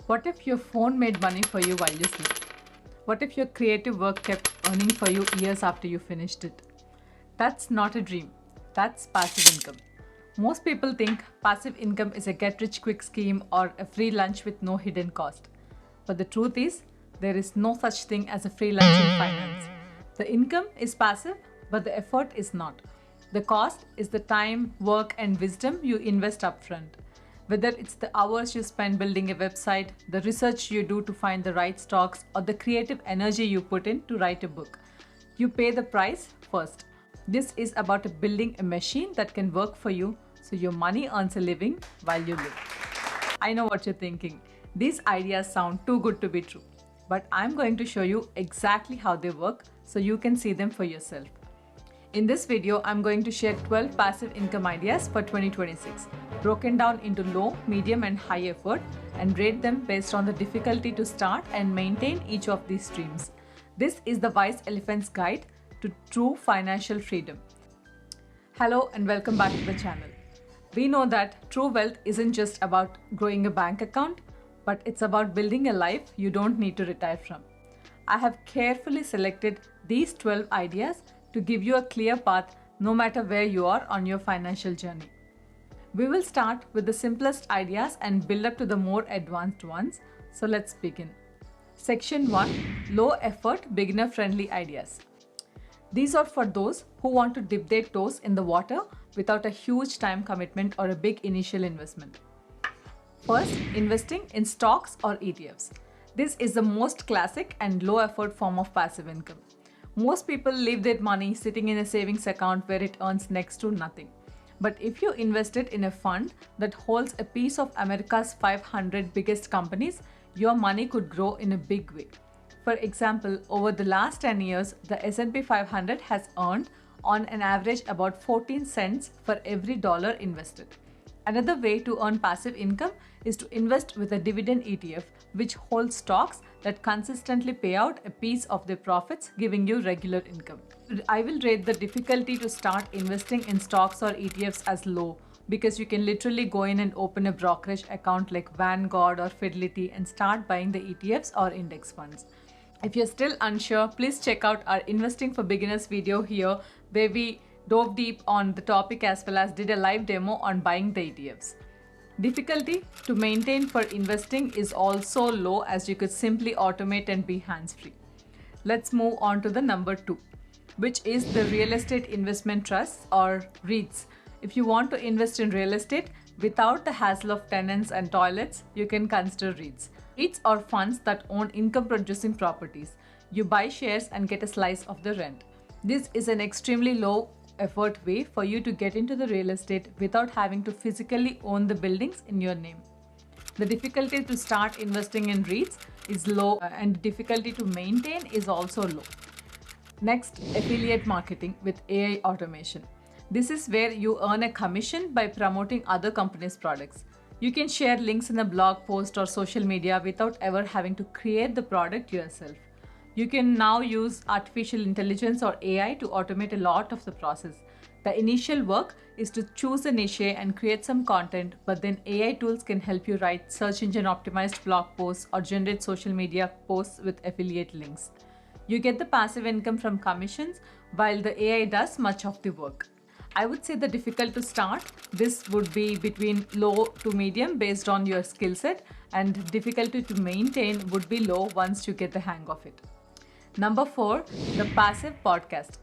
What if your phone made money for you while you sleep? What if your creative work kept earning for you years after you finished it? That's not a dream. That's passive income. Most people think passive income is a get rich quick scheme or a free lunch with no hidden cost. But the truth is, there is no such thing as a free lunch in finance. The income is passive, but the effort is not. The cost is the time, work, and wisdom you invest upfront. Whether it's the hours you spend building a website, the research you do to find the right stocks, or the creative energy you put in to write a book, you pay the price first. This is about building a machine that can work for you so your money earns a living while you live. I know what you're thinking. These ideas sound too good to be true, but I'm going to show you exactly how they work so you can see them for yourself. In this video, I'm going to share 12 passive income ideas for 2026, broken down into low, medium, and high effort, and rate them based on the difficulty to start and maintain each of these streams. This is the Wise Elephant's Guide to True Financial Freedom. Hello and welcome back to the channel. We know that true wealth isn't just about growing a bank account, but it's about building a life you don't need to retire from. I have carefully selected these 12 ideas to give you a clear path no matter where you are on your financial journey. We will start with the simplest ideas and build up to the more advanced ones. So let's begin. Section 1. Low effort, beginner friendly ideas. These are for those who want to dip their toes in the water without a huge time commitment or a big initial investment. First, investing in stocks or ETFs. This is the most classic and low effort form of passive income. Most people leave their money sitting in a savings account where it earns next to nothing. But if you invest it in a fund that holds a piece of America's 500 biggest companies, your money could grow in a big way. For example, over the last 10 years, the S&P 500 has earned on an average about 14 cents for every dollar invested. Another way to earn passive income is to invest with a dividend ETF, which holds stocks that consistently pay out a piece of their profits, giving you regular income. I will rate the difficulty to start investing in stocks or ETFs as low because you can literally go in and open a brokerage account like Vanguard or Fidelity and start buying the ETFs or index funds. If you're still unsure, please check out our Investing for Beginners video here where we dove deep on the topic as well as did a live demo on buying the ETFs. Difficulty to maintain for investing is also low as you could simply automate and be hands-free. Let's move on to the number 2, which is the real estate investment trusts or REITs. If you want to invest in real estate without the hassle of tenants and toilets, you can consider REITs. REITs are funds that own income-producing properties. You buy shares and get a slice of the rent. This is an extremely low effort way for you to get into the real estate without having to physically own the buildings in your name. The difficulty to start investing in REITs is low and the difficulty to maintain is also low. Next, affiliate marketing with AI automation. This is where you earn a commission by promoting other companies' products. You can share links in a blog post or social media without ever having to create the product yourself. You can now use artificial intelligence or AI to automate a lot of the process. The initial work is to choose a niche and create some content, but then AI tools can help you write search engine optimized blog posts or generate social media posts with affiliate links. You get the passive income from commissions while the AI does much of the work. I would say the difficult to start, this would be between low to medium based on your skill set, and difficulty to maintain would be low once you get the hang of it. Number 4, the passive podcast.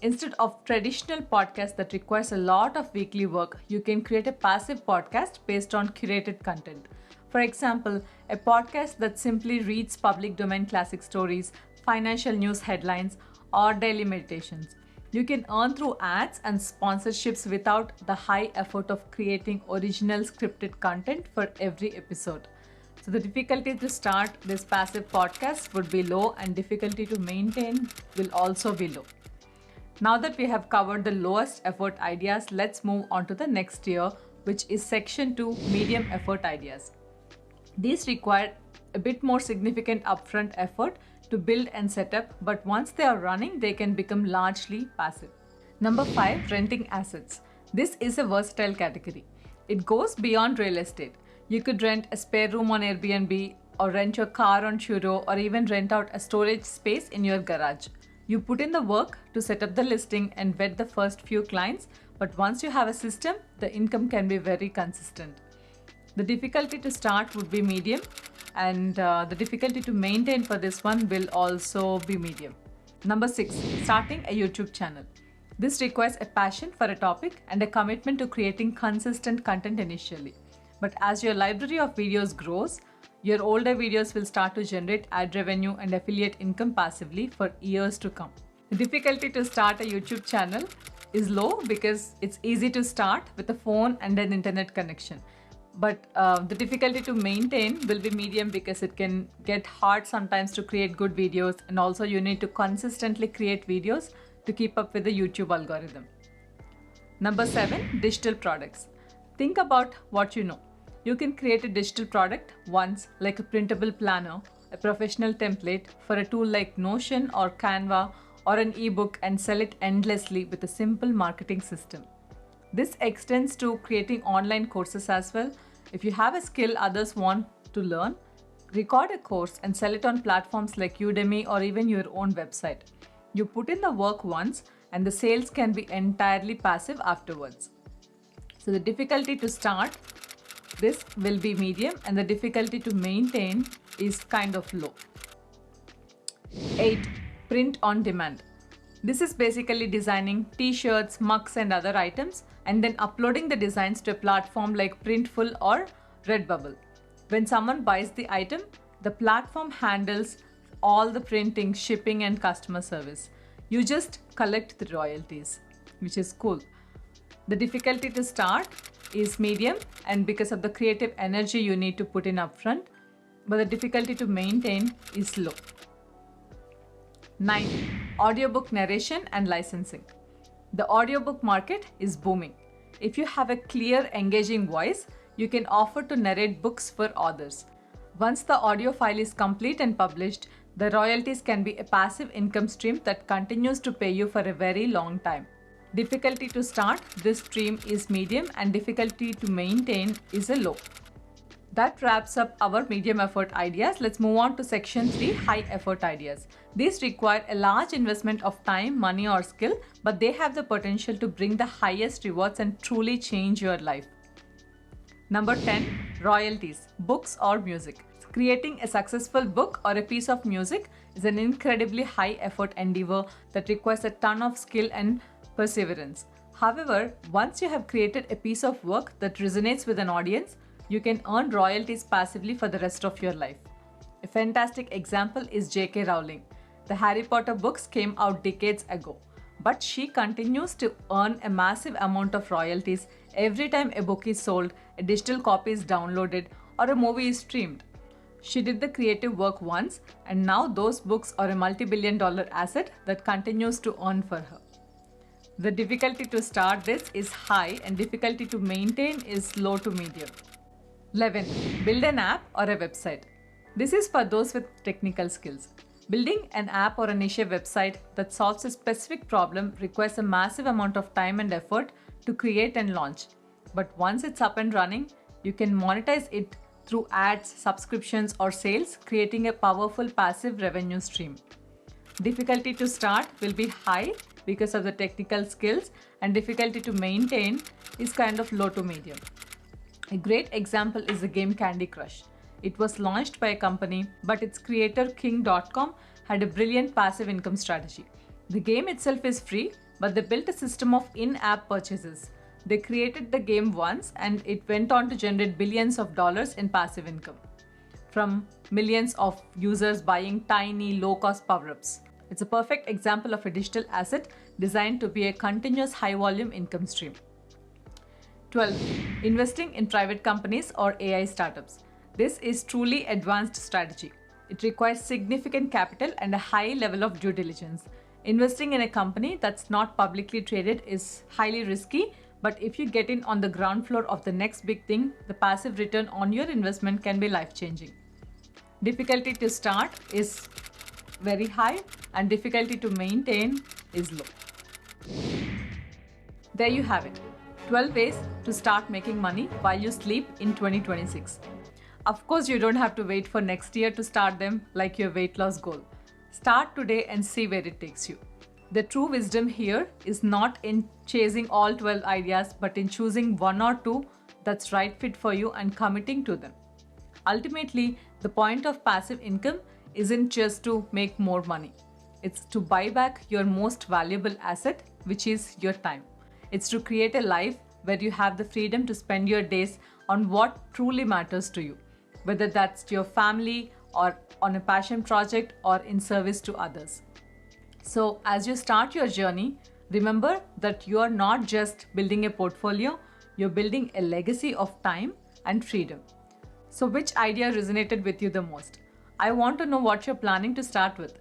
Instead of traditional podcast that requires a lot of weekly work, you can create a passive podcast based on curated content. For example, a podcast that simply reads public domain classic stories, financial news headlines, or daily meditations. You can earn through ads and sponsorships without the high effort of creating original scripted content for every episode. So the difficulty to start this passive podcast would be low and difficulty to maintain will also be low. Now that we have covered the lowest effort ideas, let's move on to the next tier, which is section 2, medium effort ideas. These require a bit more significant upfront effort to build and set up, but once they are running, they can become largely passive. Number 5, renting assets. This is a versatile category. It goes beyond real estate. You could rent a spare room on Airbnb, or rent your car on Turo, or even rent out a storage space in your garage. You put in the work to set up the listing and vet the first few clients, but once you have a system, the income can be very consistent. The difficulty to start would be medium, and the difficulty to maintain for this one will also be medium. Number 6, starting a YouTube channel. This requires a passion for a topic and a commitment to creating consistent content initially. But as your library of videos grows, your older videos will start to generate ad revenue and affiliate income passively for years to come. The difficulty to start a YouTube channel is low because it's easy to start with a phone and an internet connection. But the difficulty to maintain will be medium because it can get hard sometimes to create good videos, and also you need to consistently create videos to keep up with the YouTube algorithm. Number 7, digital products. Think about what you know. You can create a digital product once, like a printable planner, a professional template for a tool like Notion or Canva, or an ebook, and sell it endlessly with a simple marketing system. This extends to creating online courses as well. If you have a skill others want to learn, record a course and sell it on platforms like Udemy or even your own website. You put in the work once and the sales can be entirely passive afterwards. So the difficulty to start this will be medium, and the difficulty to maintain is kind of low. 8, print on demand. This is basically designing t-shirts, mugs and other items and then uploading the designs to a platform like Printful or Redbubble. When someone buys the item, the platform handles all the printing, shipping and customer service. You just collect the royalties, which is cool. The difficulty to start is medium, and because of the creative energy you need to put in upfront, but the difficulty to maintain is low. 9, audiobook narration and licensing. The audiobook market is booming. If you have a clear, engaging voice, you can offer to narrate books for others. Once the audio file is complete and published, the royalties can be a passive income stream that continues to pay you for a very long time. Difficulty to start this stream is medium, and difficulty to maintain is a low. That wraps up our medium effort ideas. Let's move on to section 3, high effort ideas. These require a large investment of time, money or skill, but they have the potential to bring the highest rewards and truly change your life. Number 10, royalties, books or music. Creating a successful book or a piece of music is an incredibly high effort endeavor that requires a ton of skill and perseverance. However, once you have created a piece of work that resonates with an audience, you can earn royalties passively for the rest of your life. A fantastic example is J.K. Rowling. The Harry Potter books came out decades ago, but she continues to earn a massive amount of royalties every time a book is sold, a digital copy is downloaded, or a movie is streamed. She did the creative work once, and now those books are a multi-billion-dollar asset that continues to earn for her. The difficulty to start this is high, and difficulty to maintain is low to medium. 11. Build an app or a website. This is for those with technical skills. Building an app or a niche website that solves a specific problem requires a massive amount of time and effort to create and launch. But once it's up and running, you can monetize it through ads, subscriptions, or sales, creating a powerful passive revenue stream. Difficulty to start will be high because of the technical skills, and difficulty to maintain is kind of low to medium. A great example is the game Candy Crush. It was launched by a company, but its creator King.com had a brilliant passive income strategy. The game itself is free, but they built a system of in-app purchases. They created the game once and it went on to generate billions of dollars in passive income from millions of users buying tiny, low-cost power-ups. It's a perfect example of a digital asset designed to be a continuous high-volume income stream. 12. Investing in private companies or AI startups. This is truly advanced strategy. It requires significant capital and a high level of due diligence. Investing in a company that's not publicly traded is highly risky, but if you get in on the ground floor of the next big thing, the passive return on your investment can be life-changing. Difficulty to start is very high and difficulty to maintain is low. There you have it. 12 ways to start making money while you sleep in 2026. Of course, you don't have to wait for next year to start them like your weight loss goal. Start today and see where it takes you. The true wisdom here is not in chasing all 12 ideas, but in choosing one or two that's right fit for you and committing to them. Ultimately, the point of passive income isn't just to make more money. It's to buy back your most valuable asset, which is your time. It's to create a life where you have the freedom to spend your days on what truly matters to you, whether that's your family or on a passion project or in service to others. So, as you start your journey, remember that you are not just building a portfolio, you're building a legacy of time and freedom. So, which idea resonated with you the most? I want to know what you're planning to start with.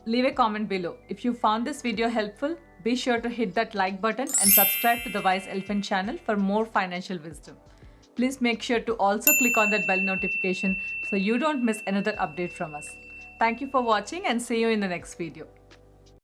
Leave a comment below. If you found this video helpful, be sure to hit that like button and subscribe to the Wise Elephant channel for more financial wisdom. Please make sure to also click on that bell notification so you don't miss another update from us. Thank you for watching and see you in the next video.